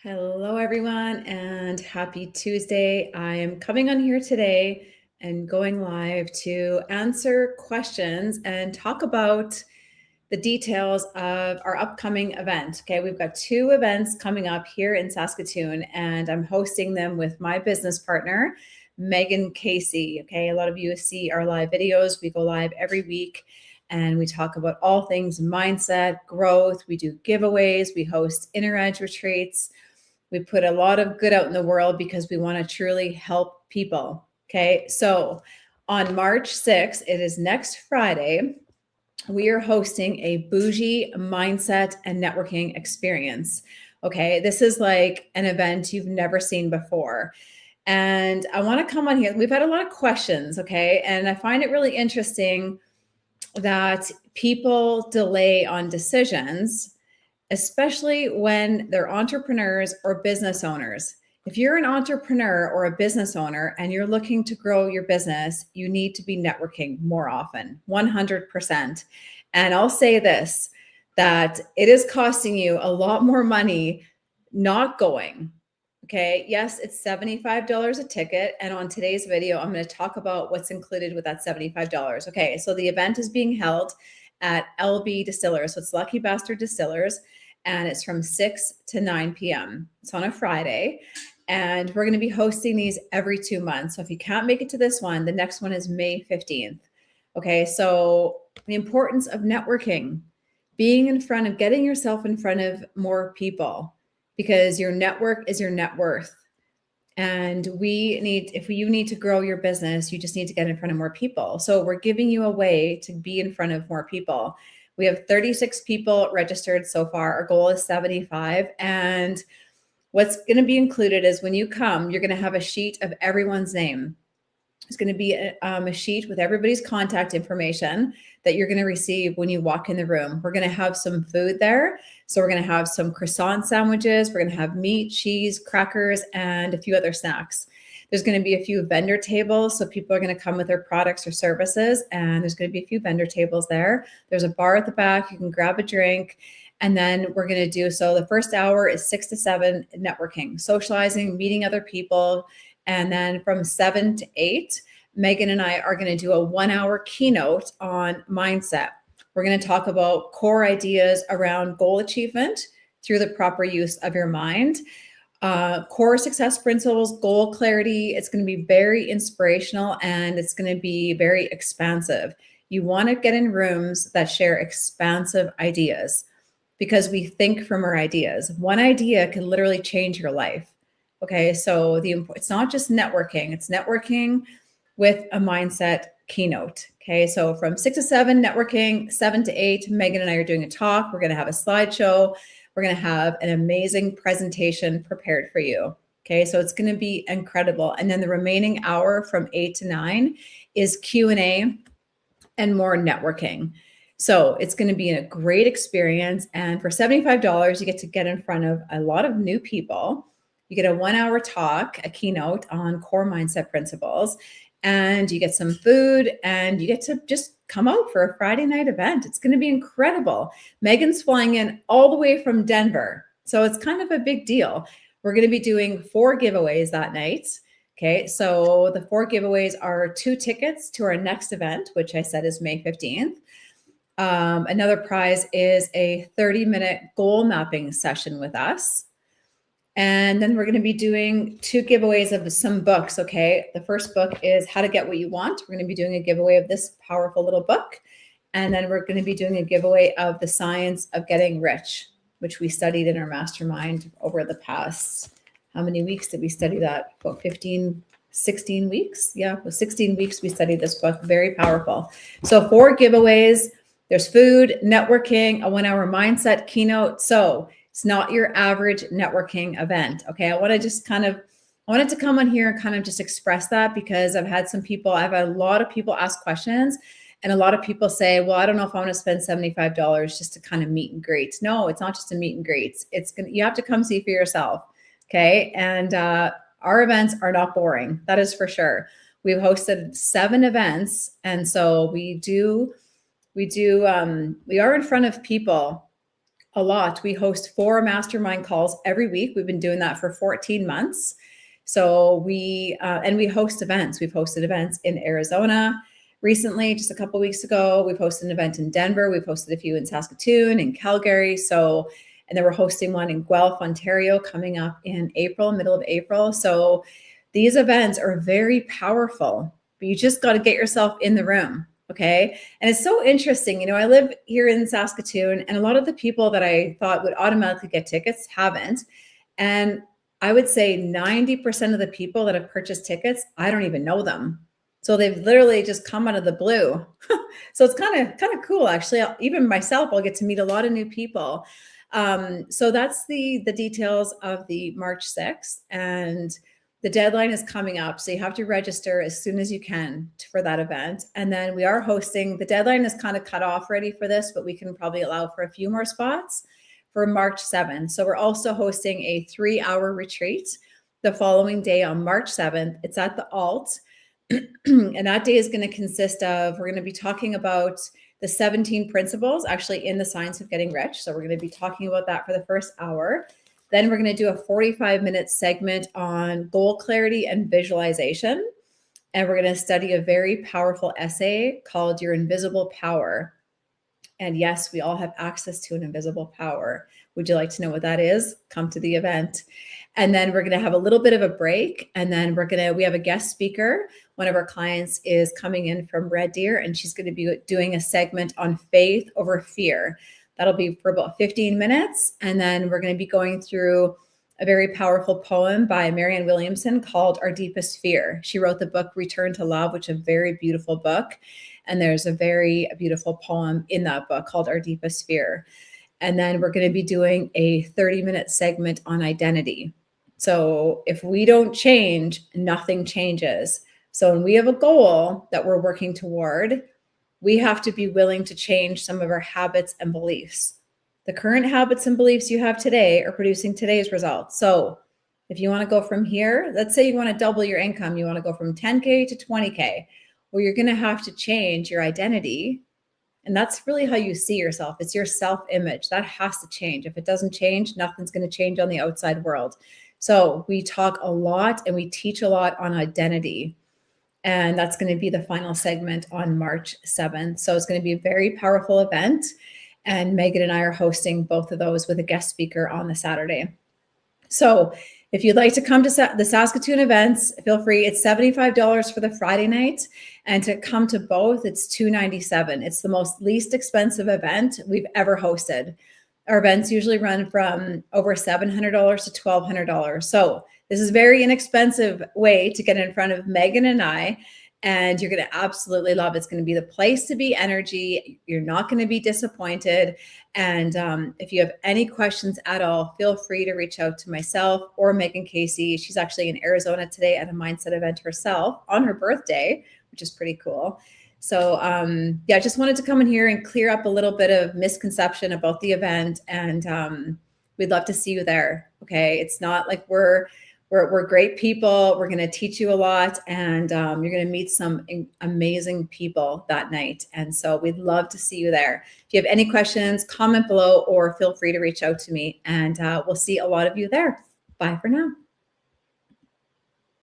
Hello, everyone, and happy Tuesday. I am coming on here today and going live to answer questions and talk about the details of our upcoming event. Okay, we've got two events coming up here in Saskatoon, and I'm hosting them with my business partner, Megan Casey. Okay, a lot of you see our live videos. We go live every week and we talk about all things mindset, growth. We do giveaways, we host inner edge retreats. We put a lot of good out in the world because we want to truly help people. Okay, so on March 6th, it is next Friday, we are hosting a bougie mindset and networking experience. Okay, this is like an event you've never seen before. And I want to come on here. We've had a lot of questions, okay? And I find it really interesting that people delay on decisions, especially when they're entrepreneurs or business owners. If you're an entrepreneur or a business owner and you're looking to grow your business, you need to be networking more often, 100%. And I'll say this, that it is costing you a lot more money not going. Okay. Yes, it's $75 a ticket. And on today's video, I'm going to talk about what's included with that $75. Okay. So the event is being held at LB Distillers. So it's Lucky Bastard Distillers. And it's from 6 to 9 p.m. It's on a Friday. And we're going to be hosting these every 2 months. So if you can't make it to this one, the next one is May 15th. Okay. So the importance of networking, being in front of, getting yourself in front of more people, because your network is your net worth. And if you need to grow your business, you just need to get in front of more people. So we're giving you a way to be in front of more people. We have 36 people registered so far. Our goal is 75. And what's going to be included is when you come, you're going to have a sheet of everyone's name. It's going to be a sheet with everybody's contact information that you're going to receive when you walk in the room. We're going to have some food there. So we're going to have some croissant sandwiches. We're going to have meat, cheese, crackers, and a few other snacks. There's going to be a few vendor tables. So people are going to come with their products or services. And there's going to be a few vendor tables there. There's a bar at the back. You can grab a drink. And then we're going to do, so the first hour is 6 to 7 networking, socializing, meeting other people. And then from 7 to 8, Megan and I are going to do a 1-hour keynote on mindset. We're going to talk about core ideas around goal achievement through the proper use of your mind, core success principles, goal clarity. It's going to be very inspirational and it's going to be very expansive. You want to get in rooms that share expansive ideas because we think from our ideas. One idea can literally change your life. Okay, so it's not just networking, it's networking with a mindset keynote. Okay, so from 6 to 7, networking, 7 to 8, Megan and I are doing a talk. We're going to have a slideshow. We're going to have an amazing presentation prepared for you. Okay, so it's going to be incredible. And then the remaining hour from 8 to 9 is Q&A and more networking. So it's going to be a great experience. And for $75, you get in front of a lot of new people. You get a 1-hour talk, a keynote on core mindset principles, and you get some food and you get to just come out for a Friday night event. It's going to be incredible. Megan's flying in all the way from Denver. So it's kind of a big deal. We're going to be doing 4 giveaways that night. Okay, so the 4 giveaways are 2 tickets to our next event, which I said is May 15th. Another prize is a 30-minute goal mapping session with us. And then we're going to be doing 2 giveaways of some books. Okay. The first book is How to Get What You Want. We're going to be doing a giveaway of this powerful little book. And then we're going to be doing a giveaway of The Science of Getting Rich, which we studied in our mastermind over the past, how many weeks did we study that? About 15, 16 weeks. Yeah. Well, 16 weeks we studied this book. Very powerful. So 4 giveaways. There's food, networking, a 1-hour mindset keynote. So it's not your average networking event. Okay. I wanted to come on here and kind of just express that because I've had a lot of people ask questions and a lot of people say, well, I don't know if I want to spend $75 just to kind of meet and greet. No, it's not just a meet and greet. You have to come see for yourself. Okay. And our events are not boring. That is for sure. We've hosted 7 events. And so we are in front of people A lot. We host 4 mastermind calls every week. We've been doing that for 14 months. So we host events. We've hosted events in Arizona recently, just a couple weeks ago. We've hosted an event in Denver. We've hosted a few in Saskatoon and Calgary. And then we're hosting one in Guelph, Ontario, coming up in April, middle of April. So these events are very powerful, but you just got to get yourself in the room. Okay. And it's so interesting. I live here in Saskatoon, and a lot of the people that I thought would automatically get tickets haven't. And I would say 90% of the people that have purchased tickets, I don't even know them. So they've literally just come out of the blue. So it's kind of cool, actually. Even myself, I'll get to meet a lot of new people. So that's the details of the March 6th. And the deadline is coming up, so you have to register as soon as you can for that event. And then we are hosting, the deadline is kind of cut off already for this, but we can probably allow for a few more spots for March 7th. So we're also hosting a 3-hour retreat the following day on March 7th. It's at the Alt. And that day is going to consist of, we're going to be talking about the 17 principles actually in the Science of Getting Rich. So we're going to be talking about that for the first hour. Then we're going to do a 45-minute segment on goal clarity and visualization. And we're going to study a very powerful essay called Your Invisible Power. And yes, we all have access to an invisible power. Would you like to know what that is? Come to the event. And then we're going to have a little bit of a break. And then we have a guest speaker. One of our clients is coming in from Red Deer, and she's going to be doing a segment on faith over fear. That'll be for about 15 minutes. And then we're going to be going through a very powerful poem by Marianne Williamson called Our Deepest Fear. She wrote the book Return to Love, which is a very beautiful book. And there's a very beautiful poem in that book called Our Deepest Fear. And then we're going to be doing a 30-minute segment on identity. So if we don't change, nothing changes. So when we have a goal that we're working toward, we have to be willing to change some of our habits and beliefs. The current habits and beliefs you have today are producing today's results. So if you want to go from here, let's say you want to double your income, you want to go from 10K to 20K, well, you're going to have to change your identity. And that's really how you see yourself. It's your self-image. That has to change. If it doesn't change, nothing's going to change on the outside world. So we talk a lot and we teach a lot on identity. And that's going to be the final segment on March 7th. So it's going to be a very powerful event. And Megan and I are hosting both of those with a guest speaker on the Saturday. So if you'd like to come to the Saskatoon events, feel free. It's $75 for the Friday night. And to come to both, it's $297. It's the most least expensive event we've ever hosted. Our events usually run from over $700 to $1,200. So this is a very inexpensive way to get in front of Megan and I, and you're going to absolutely love it. It's going to be the place to be energy. You're not going to be disappointed. And if you have any questions at all, feel free to reach out to myself or Megan Casey. She's actually in Arizona today at a mindset event herself on her birthday, which is pretty cool. So I just wanted to come in here and clear up a little bit of misconception about the event. And we'd love to see you there. Okay. It's not like we're great people. We're going to teach you a lot, and you're going to meet some amazing people that night. And so we'd love to see you there. If you have any questions, comment below or feel free to reach out to me, and we'll see a lot of you there. Bye for now.